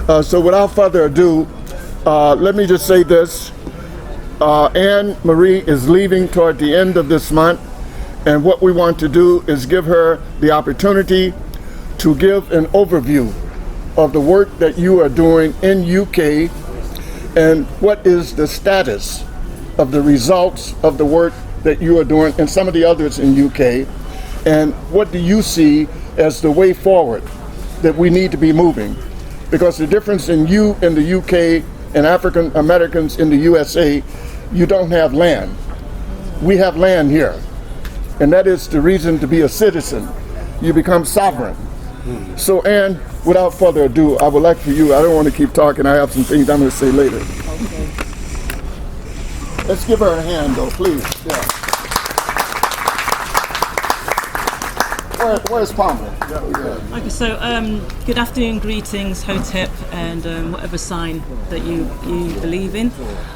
So without further ado, let me just say this. Annmarie is leaving toward the end of this month, and what we want to do is give her the opportunity to give an overview of the work that you are doing in UK and what is the status of the results of the work that you are doing and some of the others in UK, and what do you see as the way forward that we need to be moving. Because the difference in you in the UK and African Americans in the USA, you don't have land. We have land here. And that is the reason to be a citizen. You become sovereign. So Ann, without further ado, I would like for you, I don't want to keep talking, I have some things I'm going to say later. Okay. Let's give her a hand though, please. Yeah. Where's Palmer? Yeah. Okay, so good afternoon, greetings, Hotep, and whatever sign that you believe in.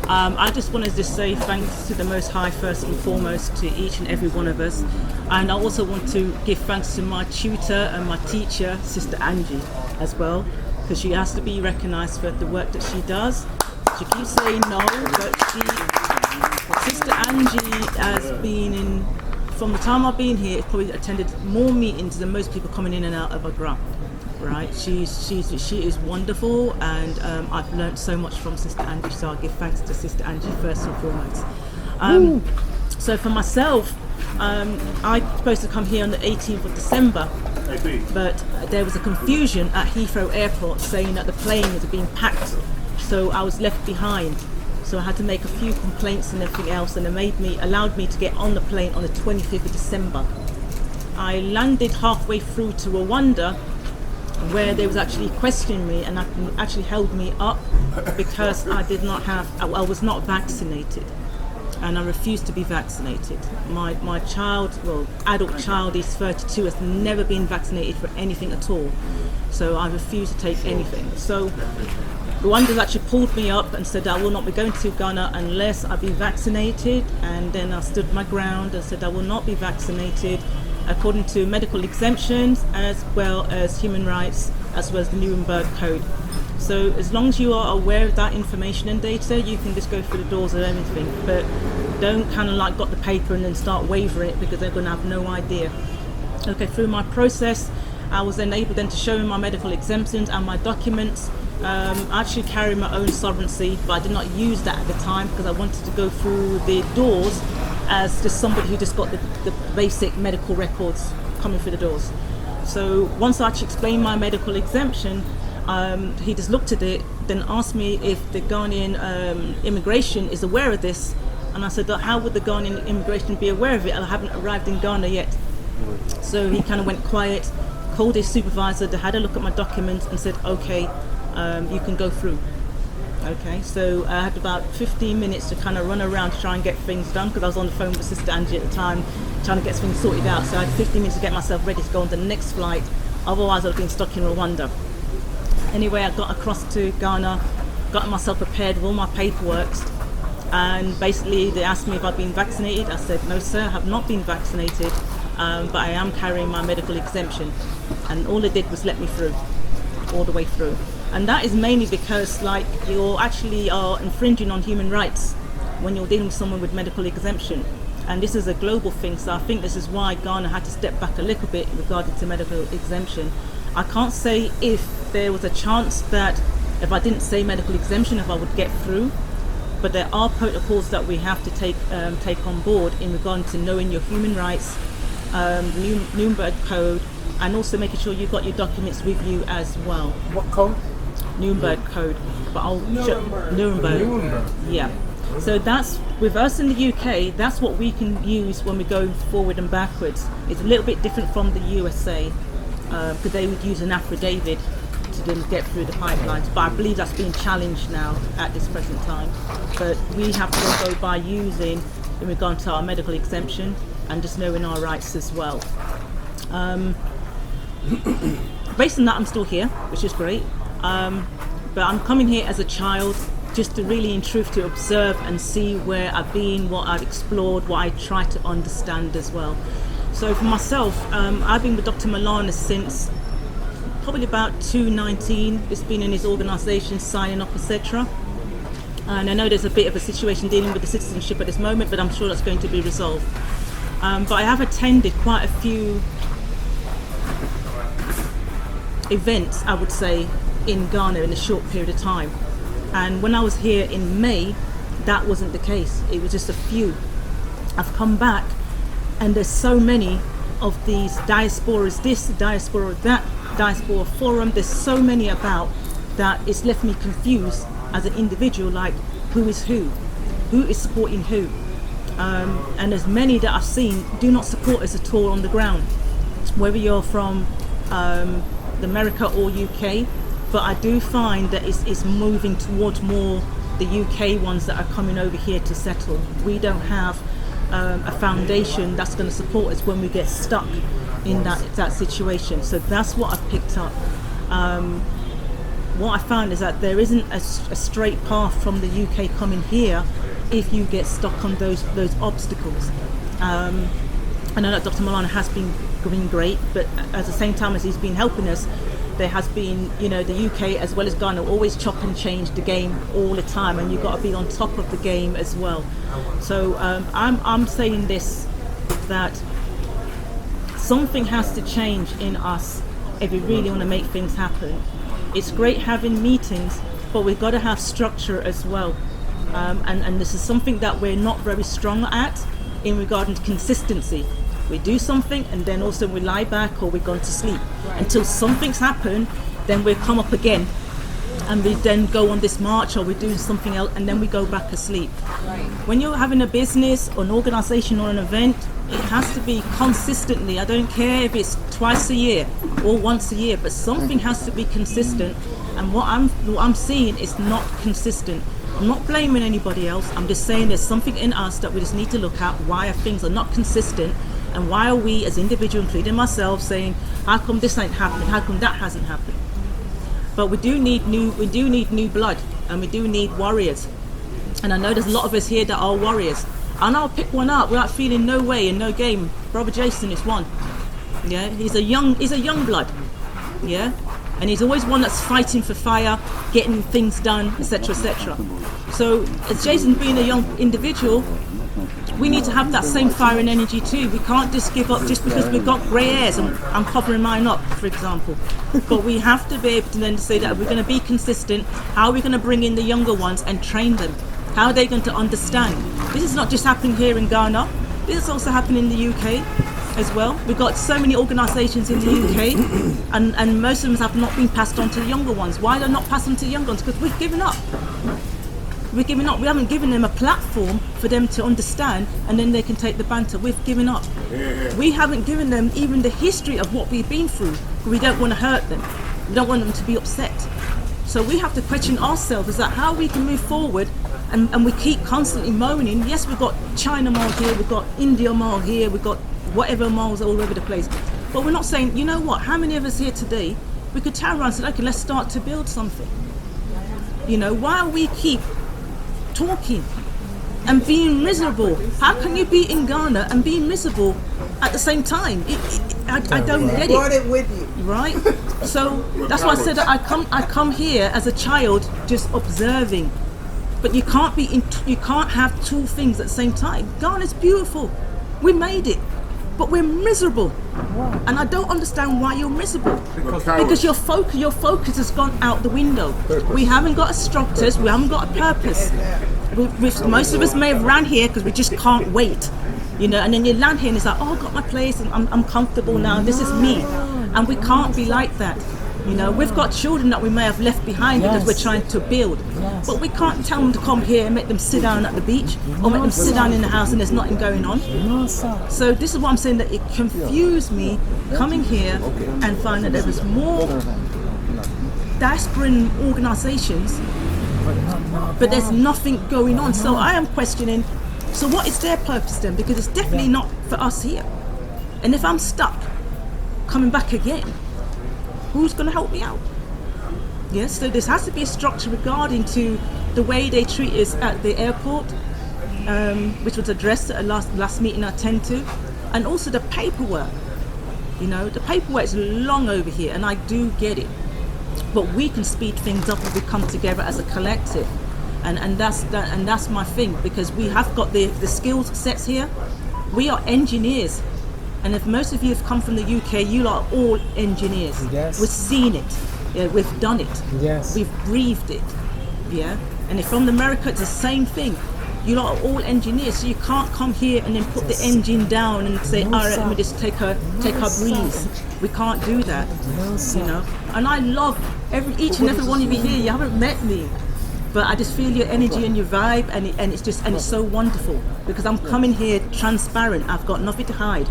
I just wanted to say thanks to the Most High first and foremost, to each and every one of us. And I also want to give thanks to my tutor and my teacher, Sister Angie, as well, because she has to be recognised for the work that she does. She keeps saying no, but Sister Angie has been in, from the time I've been here, probably attended more meetings than most people coming in and out of Agra. Right? She is wonderful, and I've learned so much from Sister Angie. So I give thanks to Sister Angie first and foremost. So for myself, I'm supposed to come here on the 18th of December, but there was a confusion at Heathrow Airport saying that the plane was being packed, so I was left behind. So I had to make a few complaints and everything else, and it allowed me to get on the plane on the 25th of December. I landed halfway through to Rwanda, where they was actually questioning me and actually held me up because I was not vaccinated, and I refused to be vaccinated. My child, adult child, is 32, has never been vaccinated for anything at all, so I refused to take anything. So Rwanda actually pulled me up and said I will not be going to Ghana unless I be vaccinated, and then I stood my ground and said I will not be vaccinated according to medical exemptions as well as human rights, as well as the Nuremberg Code. So as long as you are aware of that information and data, you can just go through the doors of everything, but don't kind of like got the paper and then start wavering it, because they're going to have no idea. Okay, through my process, I was then able to show my medical exemptions and my documents. I actually carry my own sovereignty, but I did not use that at the time because I wanted to go through the doors as just somebody who just got the basic medical records coming through the doors. So once I actually explained my medical exemption, he just looked at it, then asked me if the Ghanaian immigration is aware of this, and I said, how would the Ghanaian immigration be aware of it? I haven't arrived in Ghana yet. So he kind of went quiet, called his supervisor, they had a look at my documents and said, okay, you can go through. Okay, so I had about 15 minutes to kind of run around to try and get things done, because I was on the phone with Sister Angie at the time trying to get things sorted out. So I had 15 minutes to get myself ready to go on the next flight, otherwise I would have been stuck in Rwanda. Anyway, I got across to Ghana, got myself prepared with all my paperwork, and basically they asked me if I'd been vaccinated. I said, no sir, I have not been vaccinated, but I am carrying my medical exemption, and all they did was let me through, all the way through. And that is mainly because you actually are infringing on human rights when you're dealing with someone with medical exemption. And this is a global thing, so I think this is why Ghana had to step back a little bit regarding to medical exemption. I can't say if there was a chance that if I didn't say medical exemption, if I would get through, but there are protocols that we have to take on board in regard to knowing your human rights, the Nuremberg Code, and also making sure you've got your documents with you as well. What code? Nuremberg Code, but Nuremberg. Yeah. So that's, with us in the UK, that's what we can use when we go forward and backwards. It's a little bit different from the USA, because they would use an affidavit to then get through the pipelines, but I believe that's being challenged now at this present time. But we have to go by using, in regard to our medical exemption, and just knowing our rights as well. Based on that, I'm still here, which is great. But I'm coming here as a child, just to really, in truth, to observe and see where I've been, what I've explored, what I try to understand as well. So for myself, I've been with Dr. Malana since probably about 219. It's been in his organisation, signing up, etc. And I know there's a bit of a situation dealing with the citizenship at this moment, but I'm sure that's going to be resolved. But I have attended quite a few events, I would say, in Ghana in a short period of time. And when I was here in May, that wasn't the case. It was just a few. I've come back, and there's so many of these diasporas, this, diaspora that, diaspora forum. There's so many about that it's left me confused as an individual, like who is supporting who. And there's many that I've seen do not support us at all on the ground, whether you're from America or UK. But I do find that it's moving towards more the UK ones that are coming over here to settle. We don't have a foundation that's going to support us when we get stuck in that situation. So that's what I've picked up. What I found is that there isn't a straight path from the UK coming here if you get stuck on those obstacles. I know that Dr. Malana has been doing great, but at the same time as he's been helping us, there has been, the UK as well as Ghana always chop and change the game all the time, and you've got to be on top of the game as well. So I'm saying this, that something has to change in us if we really want to make things happen. It's great having meetings, but we've got to have structure as well. And this is something that we're not very strong at in regard to consistency. We do something and then also we lie back or we've gone to sleep. Until something's happened, then we come up again and we then go on this march or we do something else and then we go back asleep. When you're having a business or an organisation or an event, it has to be consistently. I don't care if it's twice a year or once a year, but something has to be consistent. And what I'm seeing is not consistent. I'm not blaming anybody else. I'm just saying there's something in us that we just need to look at. Why are things are not consistent? And why are we as individuals, including myself, saying, how come this ain't happening? How come that hasn't happened? But we do need new blood, and we do need warriors. And I know there's a lot of us here that are warriors. And I'll pick one up without feeling no way and no game. Brother Jason is one. Yeah, he's a young blood. Yeah, and he's always one that's fighting for fire, getting things done, etc., etc. So as Jason being a young individual, we need to have that same fire and energy too. We can't just give up just because we've got grey hairs and I'm covering mine up, for example. But we have to be able to then say that we're going to be consistent. How are we going to bring in the younger ones and train them? How are they going to understand? This is not just happening here in Ghana. This is also happening in the UK as well. We've got so many organisations in the UK and most of them have not been passed on to the younger ones. Why they're not passed on to the younger ones? Because we've given up. We're giving up. We haven't given them a platform for them to understand and then they can take the banter. We've given up. We haven't given them even the history of what we've been through. We don't want to hurt them. We don't want them to be upset. So we have to question ourselves, is that how we can move forward and we keep constantly moaning. Yes, we've got China Mall here, we've got India Mall here, we've got whatever malls all over the place. But we're not saying, you know what, how many of us here today, we could turn around and say, okay, let's start to build something. While we keep talking and being miserable. How can you be in Ghana and be miserable at the same time? I don't get it. Brought it with you, right? So that's why I said that I come here as a child just observing. But you can't have two things at the same time. Ghana's beautiful. We made it. But we're miserable. And I don't understand why you're miserable. Because your focus has gone out the window. We haven't got a structure, we haven't got a purpose. Most of us may have ran here because we just can't wait. And then you land here and it's like, oh, I got my place and I'm comfortable now, this is me. And we can't be like that. We've got children that we may have left behind because we're trying to build. But we can't tell them to come here and make them sit down at the beach or make them sit down in the house and there's nothing going on. So this is what I'm saying, that it confused me coming here and finding that there was more diaspora organisations, but there's nothing going on. So I am questioning, so what is their purpose then? Because it's definitely not for us here. And if I'm stuck coming back again, who's going to help me out? Yes, so there has to be a structure regarding to the way they treat us at the airport, which was addressed at a last meeting I attended to, and also the paperwork. You know, the paperwork's long over here, and I do get it. But we can speed things up if we come together as a collective, and that's my thing, because we have got the skill sets here. We are engineers, and if most of you have come from the UK, you are all engineers. Yes. We've seen it, yeah, we've done it, Yes. we've breathed it, yeah. And if from America, it's the same thing. You lot are all engineers, so you can't come here and then put the engine down and say, all right, let me just take a breeze. We can't do that, you know. And I love each and every one of you here. You haven't met me, but I just feel your energy and your vibe, and it's so wonderful, because I'm coming here transparent. I've got nothing to hide.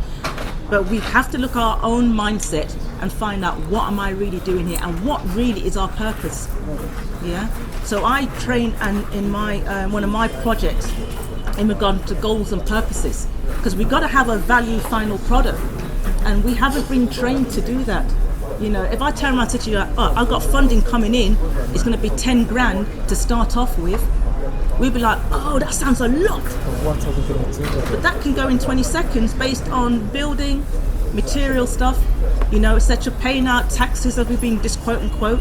But we have to look at our own mindset and find out, what am I really doing here, and what really is our purpose. Yeah. So I train and in my one of my projects in regard to goals and purposes, because we got to have a value final product, and we haven't been trained to do that. You know, if I turn around and say to you, oh, I've got funding coming in, it's going to be 10 grand to start off with, we'd be like, oh, that sounds a lot. What are we going to do with it? But that can go in 20 seconds based on building, material stuff, you know, etc., paying out taxes, as we've been just quote unquote.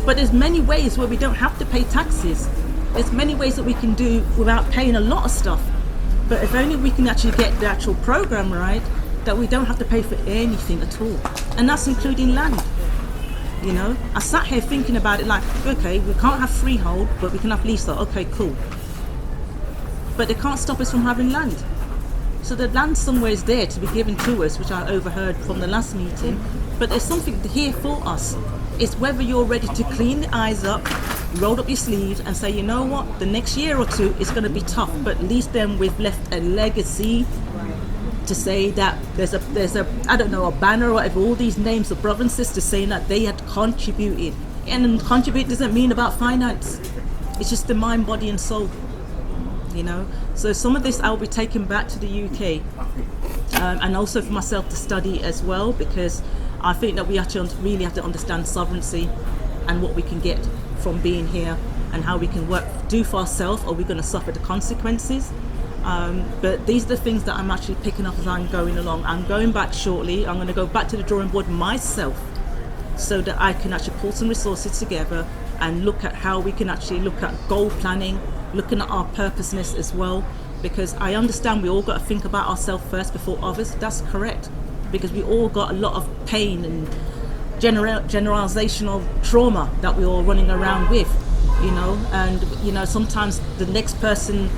But there's many ways where we don't have to pay taxes. There's many ways that we can do without paying a lot of stuff. But if only we can actually get the actual program right, that we don't have to pay for anything at all. And that's including land. You know, I sat here thinking about it like, okay, we can't have freehold, but we can have leasehold. Okay, cool. But they can't stop us from having land. So the land somewhere is there to be given to us, which I overheard from the last meeting. But there's something here for us. It's whether you're ready to clean the eyes up, roll up your sleeves and say, you know what, the next year or two is going to be tough, but at least then we've left a legacy to say that there's a I don't know, a banner or whatever, all these names of brothers and sisters saying that they had contributed. And contribute doesn't mean about finance. It's just the mind, body and soul. You know, so some of this I'll be taking back to the UK, and also for myself to study as well, because I think that we actually really have to understand sovereignty and what we can get from being here, and how we can do for ourselves, or we're going to suffer the consequences. But these are the things that I'm actually picking up as I'm going along. I'm going back shortly. I'm going to go back to the drawing board myself, so that I can actually pull some resources together and look at how we can actually look at goal planning, looking at our purposeness as well, because I understand we all got to think about ourselves first before others. That's correct, because we all got a lot of pain and generalizational trauma that we're all running around with, you know. And you know, sometimes the next person,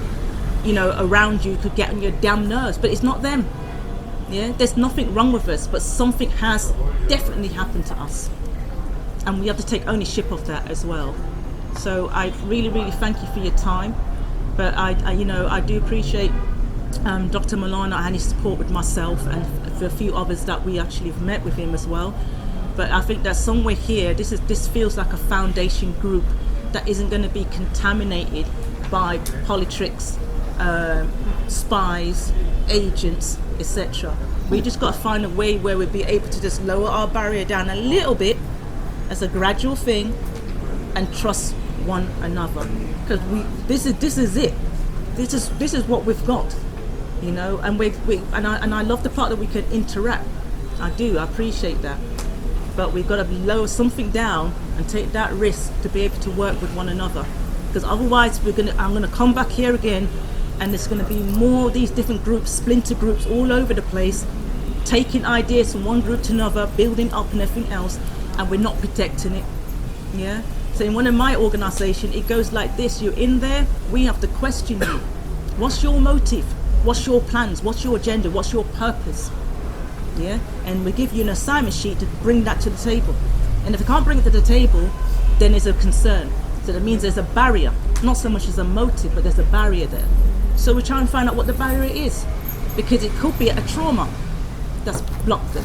you know, around you could get on your damn nerves, but it's not them. Yeah, there's nothing wrong with us, but something has definitely happened to us, and we have to take ownership of that as well. So I really, really thank you for your time, but I you know, I do appreciate Dr. Milano and his support with myself and for a few others that we actually have met with him as well. But I think that somewhere here, this feels like a foundation group that isn't going to be contaminated by politics, spies, agents, etc. We just got to find a way where we'll be able to just lower our barrier down a little bit as a gradual thing and trust one another, because this is it. This is what we've got, you know. And I love the part that we can interact. I appreciate that, but we've got to lower something down and take that risk to be able to work with one another, because otherwise I'm gonna come back here again, and there's going to be more of these different groups, splinter groups all over the place, taking ideas from one group to another, building up and everything else, and we're not protecting it. Yeah. So in one of my organisation, it goes like this: you're in there, we have to question you. What's your motive? What's your plans? What's your agenda? What's your purpose? Yeah. And we give you an assignment sheet to bring that to the table. And if you can't bring it to the table, then there's a concern. So that means there's a barrier, not so much as a motive, but there's a barrier there. So we try and find out what the barrier is, because it could be a trauma that's blocked them.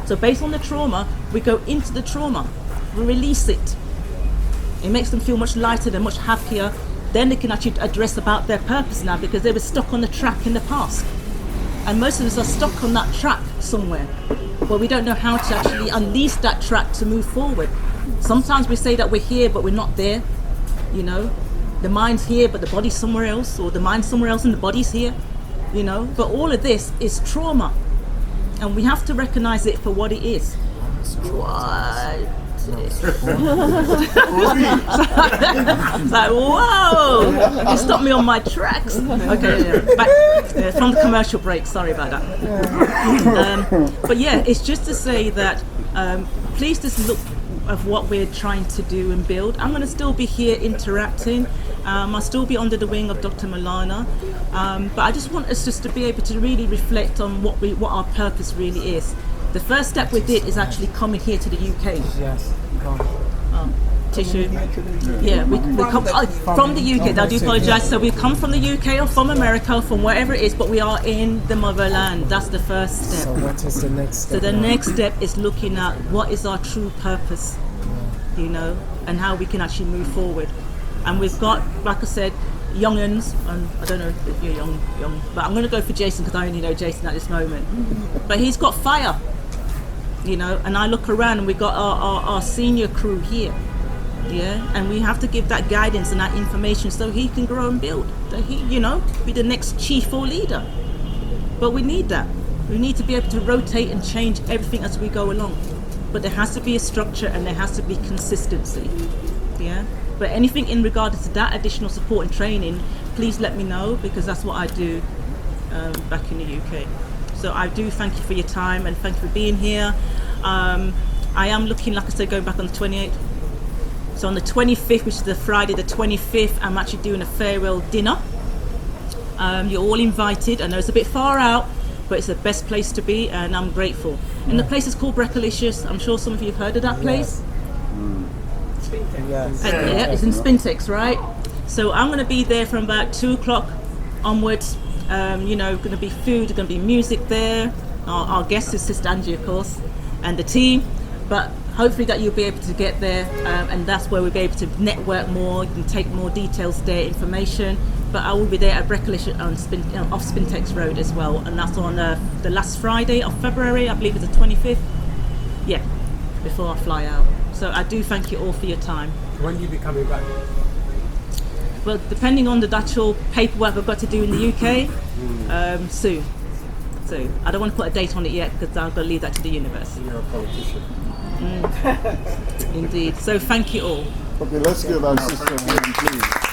So based on the trauma, we go into the trauma, we release it. It makes them feel much lighter, they're much happier. Then they can actually address about their purpose now, because they were stuck on the track in the past. And most of us are stuck on that track somewhere, but we don't know how to actually unleash that track to move forward. Sometimes we say that we're here, but we're not there, you know. The mind's here, but the body's somewhere else, or the mind's somewhere else and the body's here, you know. But all of this is trauma. and we have to recognise it for what it is. What? It's like, whoa! You stopped me on my tracks. Okay, back from the commercial break. Sorry about that. But yeah, it's just to say that please just look of what we're trying to do and build. I'm going to still be here interacting. I'll still be under the wing of Dr. Milana, but I just want us just to be able to really reflect on what our purpose really is. The first step we did is actually coming here to the UK. Yes. Tissue. Yeah, we come from the UK. I do apologise. So we come from the UK or from America, from wherever it is, but we are in the motherland. That's the first step. So what is the next step? So the next step is looking at what is our true purpose, you know, and how we can actually move forward. And we've got, like I said, young'uns, and I don't know if you're young, but I'm going to go for Jason because I only know Jason at this moment. But he's got fire, you know, and I look around and we've got our senior crew here, yeah, and we have to give that guidance and that information so he can grow and build, that he, you know, be the next chief or leader. But we need that. We need to be able to rotate and change everything as we go along. But there has to be a structure and there has to be consistency, yeah. But anything in regards to that additional support and training, please let me know, because that's what I do back in the UK. So I do thank you for your time and thank you for being here. I am looking, like I said, going back on the 28th. So on the 25th, which is the Friday the 25th, I'm actually doing a farewell dinner. You're all invited. I know it's a bit far out, but it's the best place to be, and I'm grateful. And the place is called Breckalicious. I'm sure some of you have heard of that place. Yes. Yeah, it's in Spintex, right? So I'm going to be there from about 2 o'clock onwards. You know, going to be food, going to be music there. Our guest is Sister Angie, of course, and the team. But hopefully that you'll be able to get there, and that's where we'll be able to network more. You can take more details there, information. But I will be there at Breckalicious on off Spintex Road as well, and that's on the last Friday of February. I believe it's the 25th. Yeah, before I fly out. So I do thank you all for your time. When will you be coming back? Well, depending on the actual paperwork I've got to do in the UK, soon. So I don't want to put a date on it yet because I'm going to leave that to the universe. You're a politician. Indeed. So thank you all. Okay, let's give our sister a hand, please.